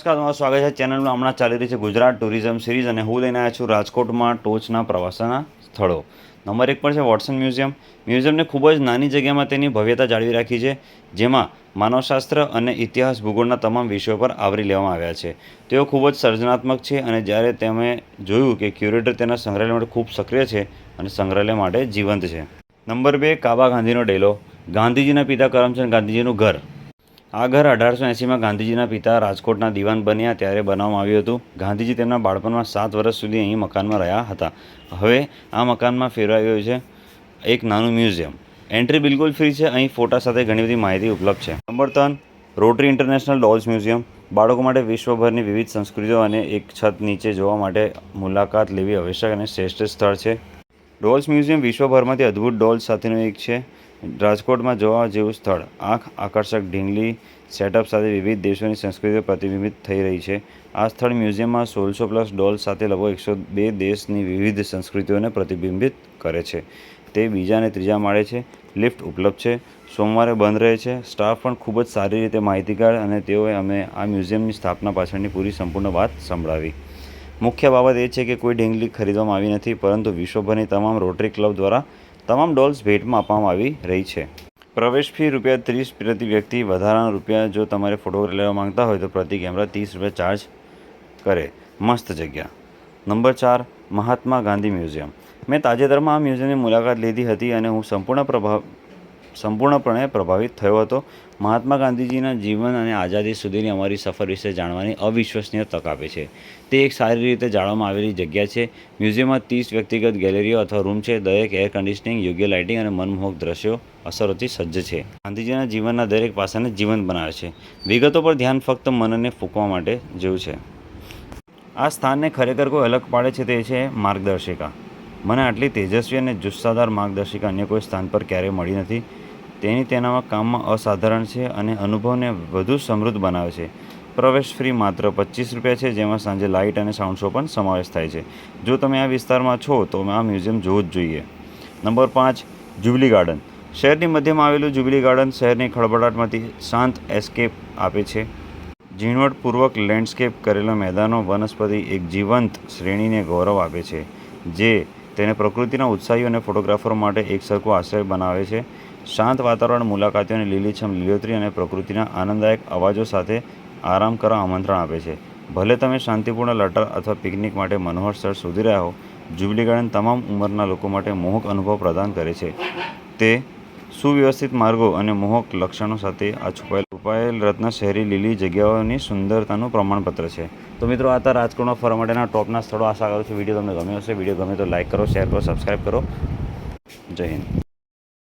નમસ્કાર, તમારું સ્વાગત છે ચેનલમાં. હમણાં ચાલી રહી છે ગુજરાત ટુરિઝમ સિરીઝ અને હું લઈને આવ્યો છું રાજકોટમાં ટોચના પ્રવાસના સ્થળો. નંબર 1 પર છે વોટસન મ્યુઝિયમ. મ્યુઝિયમને ખૂબ જ નાની જગ્યામાં તેની ભવ્યતા જાળવી રાખી છે, જેમાં માનવશાસ્ત્ર અને ઇતિહાસ ભૂગોળના તમામ વિષયો પર આવરી લેવામાં આવ્યા છે. તેઓ ખૂબ જ સર્જનાત્મક છે અને જ્યારે તમે જોયું કે ક્યુરેટર તેના સંગ્રહાલય માટે ખૂબ સક્રિય છે અને સંગ્રહાલય માટે જીવંત છે. નંબર 2, કાબા ગાંધીનો ડેલો. ગાંધીજીના પિતા કરમચંદ ગાંધીજીનું ઘર. આ ઘર 1880માં ગાંધીજીના પિતા રાજકોટના દિવાન બન્યા ત્યારે બનાવવામાં આવ્યું હતું. ગાંધીજી તેમના બાળપણમાં 7 વર્ષ સુધી અહીં મકાનમાં રહ્યા હતા. હવે આ મકાનમાં ફેરવાયું છે એક નાનું મ્યુઝિયમ. એન્ટ્રી બિલકુલ ફ્રી છે. અહીં ફોટા સાથે ઘણી બધી માહિતી ઉપલબ્ધ છે. Number 3, rotary international dolls museum. બાળકો માટે વિશ્વભરની વિવિધ સંસ્કૃતિઓ અને એક છત નીચે જોવા માટે મુલાકાત લેવી આવશ્યક અને શ્રેષ્ઠ સ્થળ છે. ડોલ્સ મ્યુઝિયમ વિશ્વભરમાંથી અદ્ભુત ડોલ્સ સાથેનું એક છે. રાજકોટમાં જોવા જેવું સ્થળ. આંખ આકર્ષક ઢીંગલી સેટઅપ સાથે વિવિધ દેશોની સંસ્કૃતિઓ પ્રતિબિંબિત થઈ રહી છે. આ સ્થળ મ્યુઝિયમમાં 1600+ ડોલ્સ સાથે લગભગ 102 દેશની વિવિધ સંસ્કૃતિઓને પ્રતિબિંબિત કરે છે. તે બીજા અને ત્રીજા માળે છે. લિફ્ટ ઉપલબ્ધ છે. સોમવારે બંધ રહે છે. સ્ટાફ પણ ખૂબ જ સારી રીતે માહિતીગાર અને તેઓએ અમે આ મ્યુઝિયમની સ્થાપના પાછળની પૂરી સંપૂર્ણ વાત સંભળાવી. મુખ્ય બાબત એ છે કે કોઈ ઢીંગલી ખરીદવામાં આવી નથી, પરંતુ વિશ્વભરની તમામ રોટરી ક્લબ દ્વારા તમામ ડોલ્સ ભેટમાં આપવામાં આવી રહી છે. પ્રવેશ ફી ₹30 પ્રતિ વ્યક્તિ. વધારાના રૂપિયા જો તમારે ફોટોગ્રાફ લેવા માંગતા હોય તો પ્રતિ કેમેરા ₹30 ચાર્જ કરે. મસ્ત જગ્યા. Number 4, Mahatma Gandhi museum. મેં તાજેતરમાં આ મ્યુઝિયમની મુલાકાત લીધી હતી અને હું સંપૂર્ણપણે પ્રભાવિત થયો હતો. મહાત્મા ગાંધીજીના જીવન અને આઝાદી સુધીની અમારી સફર વિશે જાણવાની અવિશ્વસનીય તક આપે છે. તે એક સારી રીતે જાળવવામાં આવેલી જગ્યા છે. મ્યુઝિયમમાં 30 વ્યક્તિગત ગેલેરીઓ અથવા રૂમ છે. દરેક એર કન્ડિશનિંગ, યોગ્ય લાઇટિંગ અને મનમોહક દ્રશ્યો અસરોથી સજ્જ છે. ગાંધીજીના જીવનના દરેક પાસાને જીવંત બનાવે છે. વિગતો પર ધ્યાન ફક્ત મનને ફૂંકવા માટે જેવું છે. આ સ્થાનને ખરેખર કોઈ અલગ પાડે છે તે છે માર્ગદર્શિકા. મને આટલી તેજસ્વી અને જુસ્સાદાર માર્ગદર્શિકા અન્ય કોઈ સ્થાન પર ક્યારેય મળી નથી. તેનામાં કામમાં અસાધારણ છે અને અનુભવને વધુ સમૃદ્ધ બનાવે છે. પ્રવેશ ફ્રી માત્ર ₹25 છે, જેમાં સાંજે લાઇટ અને સાઉન્ડ શો પણ સમાવેશ થાય છે. જો તમે આ વિસ્તારમાં છો તો આ મ્યુઝિયમ જોવું જ જોઈએ. Number 5, jubilee garden. શહેરની મધ્યમાં આવેલું જ્યુબિલી ગાર્ડન શહેરની ખળભળાટમાંથી શાંત એસ્કેપ આપે છે. ઝીણવટપૂર્વક લેન્ડસ્કેપ કરેલા મેદાનો વનસ્પતિ એક જીવંત શ્રેણીને ગૌરવ આપે છે, જે તેને પ્રકૃતિના ઉત્સાહીઓ અને ફોટોગ્રાફરો માટે એકસરખો આશ્રય બનાવે છે. શાંત વાતાવરણ મુલાકાતીઓને લીલીછમ લીલોતરી અને પ્રકૃતિના આનંદદાયક અવાજો સાથે આરામ કરવા આમંત્રણ આપે છે. ભલે તમે શાંતિપૂર્ણ લટાર અથવા પિકનિક માટે મનોહર સ્થળ શોધી રહ્યા હો, જ્યુબિલી ગાર્ડન તમામ ઉંમરના લોકો માટે મોહક અનુભવ પ્રદાન કરે છે. તે સુવ્યવસ્થિત માર્ગો અને મોહક લક્ષણો સાથે આ છુપાયેલ રત્ન શહેરી લીલી જગ્યાઓની સુંદરતાનું પ્રમાણપત્ર છે. તો મિત્રો, આ હતા રાજકોટમાં ફરવા માટેના ટોપના સ્થળો. આશા કરું છું વિડીયો તમને ગમ્યો હશે. વિડીયો ગમે તો લાઇક કરો, શેર કરો, સબસ્ક્રાઈબ કરો. જય હિન્દ.